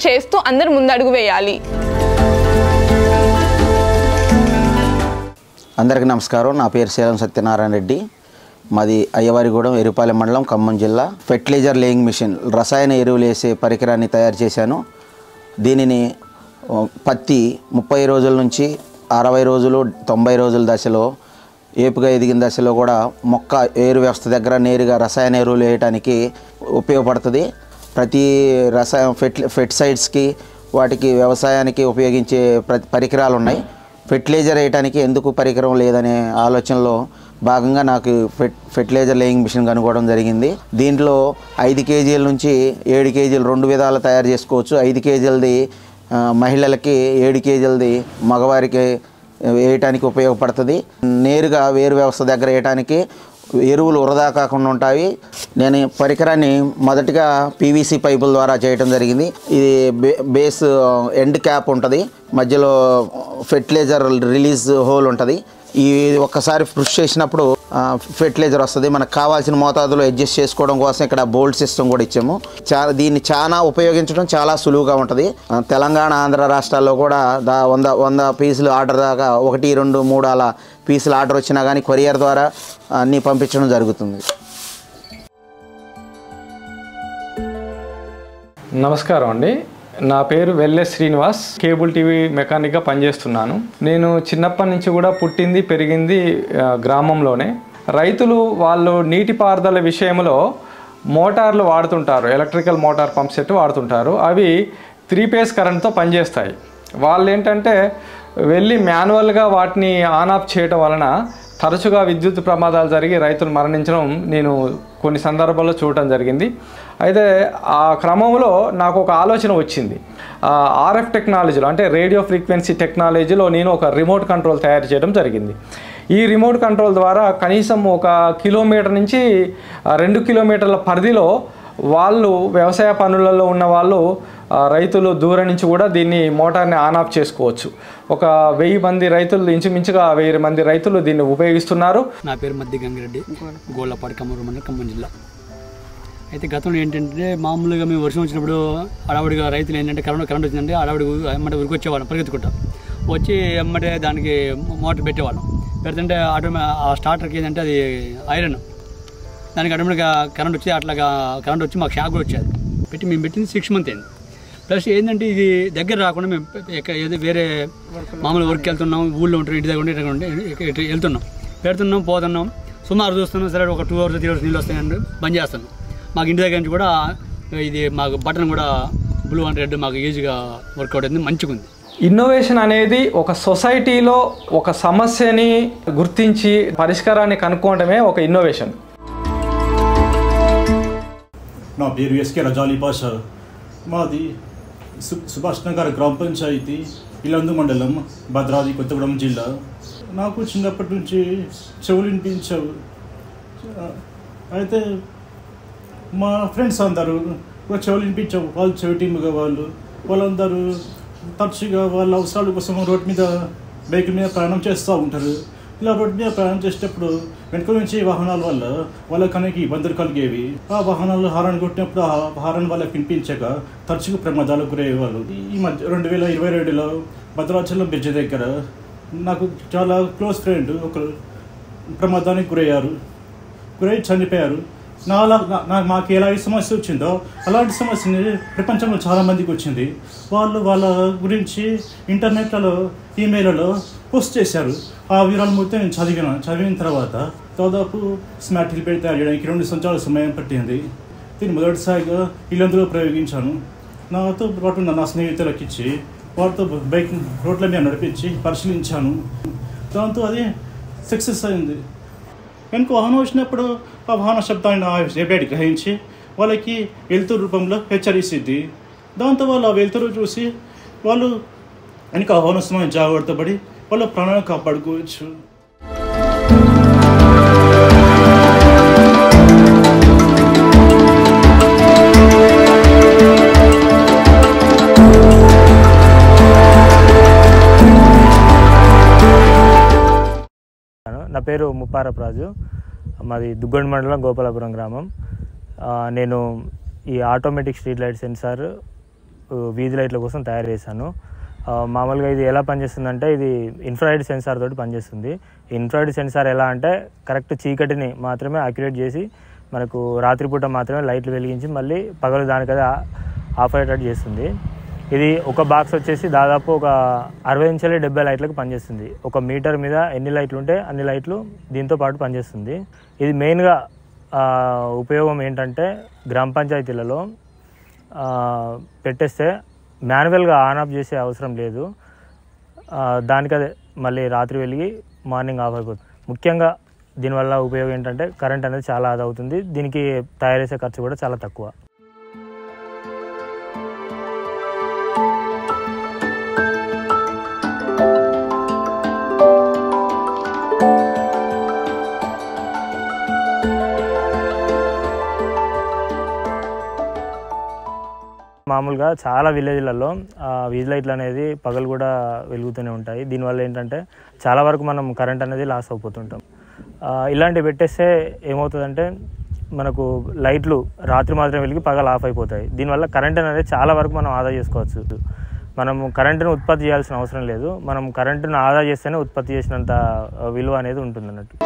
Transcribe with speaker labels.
Speaker 1: చేస్తూ అందరూ ముందడుగు వేయాలి.
Speaker 2: అందరికీ నమస్కారం. నా పేరు శీలం సత్యనారాయణ రెడ్డి. మాది అయ్యవారిగూడెం, ఎరుపాలెం మండలం, ఖమ్మం జిల్లా. ఫెర్టిలైజర్ లేయింగ్ మిషన్, రసాయన ఎరువులు వేసే పరికరాన్ని తయారు చేశాను. దీనిని పత్తి 30 రోజుల నుంచి 60 రోజులు 90 రోజుల దశలో, ఏపుగా ఎదిగిన దశలో కూడా మొక్క ఏరు వ్యవస్థ దగ్గర నేరుగా రసాయన ఎరువులు వేయడానికి ఉపయోగపడుతుంది. ప్రతి ఫెర్టిసైడ్స్కి వాటికి వ్యవసాయానికి ఉపయోగించే పరికరాలు ఉన్నాయి. ఫెర్టిలైజర్ వేయడానికి ఎందుకు పరికరం లేదనే ఆలోచనలో భాగంగా నాకు ఫెర్టిలైజర్ లేయింగ్ మిషన్ కనుగొనడం జరిగింది. దీంట్లో 5 కేజీల నుంచి 7 కేజీలు 2 విధాలు తయారు చేసుకోవచ్చు. 5 కేజీలది మహిళలకి, 7 కేజీలది మగవారికి వేయటానికి ఉపయోగపడుతుంది. నేరుగా వేరు వ్యవస్థ దగ్గర వేయటానికి ఎరువులు వృధా కాకుండా ఉంటాయి. నేను పరికరాన్ని మొదటిగా పీవీసీ పైపుల ద్వారా చేయడం జరిగింది. ఇది బేస్ ఎండ్ క్యాప్ ఉంటుంది, మధ్యలో ఫెర్టిలైజర్ రిలీజ్ హోల్ ఉంటుంది. ఈ ఒక్కసారి పుష్ చేసినప్పుడు ఫెర్టిలైజర్ వస్తుంది. మనకు కావాల్సిన మోతాదులో అడ్జస్ట్ చేసుకోవడం కోసం ఇక్కడ బోల్ట్ సిస్టమ్ కూడా ఇచ్చాము. దీన్ని చాలా ఉపయోగించడం చాలా సులువుగా ఉంటుంది. తెలంగాణ, ఆంధ్ర రాష్ట్రాల్లో కూడా 100 పీసులు ఆర్డర్ దాకా 1, 2, 3 అలా పీసులు ఆర్డర్ వచ్చినా కానీ కొరియర్ ద్వారా అన్నీ పంపించడం జరుగుతుంది.
Speaker 3: నమస్కారం అండి. నా పేరు వెల్లె శ్రీనివాస్. కేబుల్ టీవీ మెకానిక్గా పనిచేస్తున్నాను. నేను చిన్నప్పటి నుంచి కూడా పుట్టింది పెరిగింది గ్రామంలోనే. రైతులు వాళ్ళు నీటిపారుదల విషయంలో మోటార్లు వాడుతుంటారు, ఎలక్ట్రికల్ మోటార్ పంప్ సెట్ వాడుతుంటారు. అవి 3 ఫేజ్ కరెంట్తో పనిచేస్తాయి. వాళ్ళు ఏంటంటే వెళ్ళి మాన్యువల్గా వాటిని ఆన్ ఆఫ్ చేయడం వలన తరచుగా విద్యుత్ ప్రమాదాలు జరిగి రైతులు మరణించడం నేను కొన్ని సందర్భాల్లో చూడటం జరిగింది. అయితే ఆ క్రమంలో నాకు ఒక ఆలోచన వచ్చింది. ఆర్ఎఫ్ టెక్నాలజీలో అంటే రేడియో ఫ్రీక్వెన్సీ టెక్నాలజీలో నేను ఒక రిమోట్ కంట్రోల్ తయారు చేయడం జరిగింది. ఈ రిమోట్ కంట్రోల్ ద్వారా కనీసం 1 కిలోమీటర్ నుంచి 2 కిలోమీటర్ల పరిధిలో వాళ్ళు వ్యవసాయ పనులలో ఉన్న వాళ్ళు రైతులు దూరం నుంచి కూడా దీన్ని మోటార్ని ఆన్ ఆఫ్ చేసుకోవచ్చు. ఒక 1000 మంది రైతులు, ఇంచుమించుగా 1000 మంది రైతులు దీన్ని ఉపయోగిస్తున్నారు.
Speaker 4: నా పేరు మద్ది గంగిరెడ్డి, గోళ్ళపాడు ఖమ్మం మండలం, ఖమ్మం జిల్లా. అయితే గతంలో ఏంటంటే మామూలుగా మేము వర్షం వచ్చినప్పుడు అడవుడిగా రైతులు ఏంటంటే కరెంట్ వచ్చిందంటే అడవుడి ఎమ్మటే ఉరికొచ్చేవాళ్ళం పరిగెత్తుకుంటాం. వచ్చి ఎమ్మటే దానికి మోటార్ పెట్టేవాళ్ళం. పెడుతుంటే ఆ స్టార్టర్కి ఏంటంటే అది ఐరన్, దానికి ఆటోమేటిక్గా కరెంట్ వచ్చి అట్లాగా కరెంట్ వచ్చి మాకు షాక్ కూడా వచ్చేది. మేము పెట్టింది 6 months అయింది. ప్లస్ ఏంటంటే ఇది దగ్గర రాకుండా మేము ఏదో వేరే మామూలు వర్క్కి వెళ్తున్నాం, ఊళ్ళో ఉంటాం, ఇంటి దగ్గర ఉండి వెళ్తున్నాం, పెడుతున్నాం, పోతున్నాం, సుమారు చూస్తున్నాం. సరే ఒక 2 hours 3 hours నీళ్ళు వస్తాయంటే బంద్ చేస్తున్నాం. మాకు ఇంటి దగ్గర నుంచి కూడా ఇది మాకు బటన్ కూడా బ్లూ అండ్ రెడ్ మాకు ఈజీగా వర్కౌట్ అయింది, మంచిగా ఉంది.
Speaker 3: ఇన్నోవేషన్ అనేది ఒక సొసైటీలో ఒక సమస్యని గుర్తించి పరిష్కారాన్ని కనుక్కోవడమే ఒక ఇన్నోవేషన్.
Speaker 5: నా పేరు ఎస్కే రజాలి పాషా. మాది సుభాష్ నగర్ గ్రామ పంచాయతీ, ఇలందు మండలం, భద్రాద్రి కొత్తగూడెం జిల్లా. నాకు చిన్నప్పటి నుంచి చెవులు వినిపించవు. అయితే మా ఫ్రెండ్స్ అందరూ చెవులు వినిపించవు, వాళ్ళు చెవిటిముగా వాళ్ళందరూ తరచుగా వాళ్ళ అవసరాల కోసం రోడ్డు మీద బైక్ మీద ప్రయాణం చేస్తూ ఉంటారు. ఇలా రోడ్డు మీద ప్రయాణం చేసేటప్పుడు వెనుక నుంచి వాహనాల వల్ల వాళ్ళకి అనేక ఇబ్బందులు కలిగేవి. ఆ వాహనాలు హారన్ కొట్టినప్పుడు ఆ హారన్ వాళ్ళకి వినిపించక తరచుగా ప్రమాదాలకు గురయ్యేవాళ్ళు. ఈ మధ్య 2022లో భద్రాచలం బ్రిడ్జ్ దగ్గర నాకు చాలా క్లోజ్ ఫ్రెండ్ ఒకరు ప్రమాదానికి గురై చనిపోయారు. మాకు ఎలాంటి సమస్య వచ్చిందో అలాంటి సమస్యని ప్రపంచంలో చాలామందికి వచ్చింది. వాళ్ళు వాళ్ళ గురించి ఇంటర్నెట్లలో, ఈమెయిల్లో పోస్ట్ చేశారు. ఆ వివరాలు మొత్తం నేను చదివిన తర్వాత దాదాపు స్మార్ట్ హెల్మెట్ తయారు చేయడానికి 2 సంవత్సరాల సమయం పట్టింది. దీన్ని మొదటిసారిగా ఇల్లందులో ప్రయోగించాను. నాతో పాటు నా స్నేహితులకు ఇచ్చి వాటితో బైక్ రోడ్ల మీద నడిపించి పరిశీలించాను. దాంతో అది సక్సెస్ అయింది. వెనుక వాహనం వచ్చినప్పుడు ఆ వాహన శబ్దాన్ని రేపేటి గ్రహించి వాళ్ళకి వెలుతురు రూపంలో హెచ్చరిస్తుంది. దాంతో వాళ్ళు ఆ వెలుతురు చూసి వాళ్ళు వెనుక వాహన సమయం జాగ్రత్త పడి వాళ్ళ ప్రాణాలను కాపాడుకోవచ్చు.
Speaker 6: నా పేరు ముప్పారపు రాజు, మాది దుగ్గొండ మండలం, గోపాలపురం గ్రామం. నేను ఈ ఆటోమేటిక్ స్ట్రీట్ లైట్ సెన్సార్ వీధి లైట్ల కోసం తయారు చేశాను. మామూలుగా ఇది ఎలా పనిచేస్తుందంటే ఇది ఇన్ఫ్రారెడ్ సెన్సార్ తోటి పనిచేస్తుంది. ఇన్ఫ్రారెడ్ సెన్సార్ ఎలా అంటే కరెక్ట్ చీకటిని మాత్రమే అక్యురేట్ చేసి మనకు రాత్రిపూట మాత్రమే లైట్లు వెలిగించి మళ్ళీ పగలు దానికదే ఆఫ్ అయ్యేటట్టు చేస్తుంది. ఇది ఒక బాక్స్ వచ్చేసి దాదాపు ఒక 60 నుంచి 70 లైట్లకు పనిచేస్తుంది. 1 మీటర్ మీద ఎన్ని లైట్లు ఉంటే అన్ని లైట్లు దీంతో పాటు పనిచేస్తుంది. ఇది మెయిన్గా ఉపయోగం ఏంటంటే గ్రామ పంచాయతీలలో పెట్టేస్తే మాన్యువల్గా ఆన్ ఆఫ్ చేసే అవసరం లేదు. దానికదే మళ్ళీ రాత్రి వెలిగి మార్నింగ్ ఆఫ్ అయిపోతుంది. ముఖ్యంగా దీనివల్ల ఉపయోగం ఏంటంటే కరెంట్ అనేది చాలా ఆదా అవుతుంది. దీనికి తయారు చేసే ఖర్చు కూడా చాలా తక్కువ. మామూలుగా చాలా విలేజ్లలో వీధి లైట్లు అనేది పగలు కూడా వెలుగుతూనే ఉంటాయి. దీనివల్ల ఏంటంటే చాలా వరకు మనం కరెంట్ అనేది లాస్ అయిపోతుంటాం. ఇలాంటివి పెట్టేస్తే ఏమవుతుందంటే మనకు లైట్లు రాత్రి మాత్రం వెలిగి పగలు ఆఫ్ అయిపోతాయి. దీనివల్ల కరెంట్ అనేది చాలా వరకు మనం ఆదా చేసుకోవచ్చు. మనం కరెంటును ఉత్పత్తి చేయాల్సిన అవసరం లేదు. మనం కరెంటును ఆదా చేస్తేనే ఉత్పత్తి చేసినంత విలువ అనేది ఉంటుంది అన్నట్టు.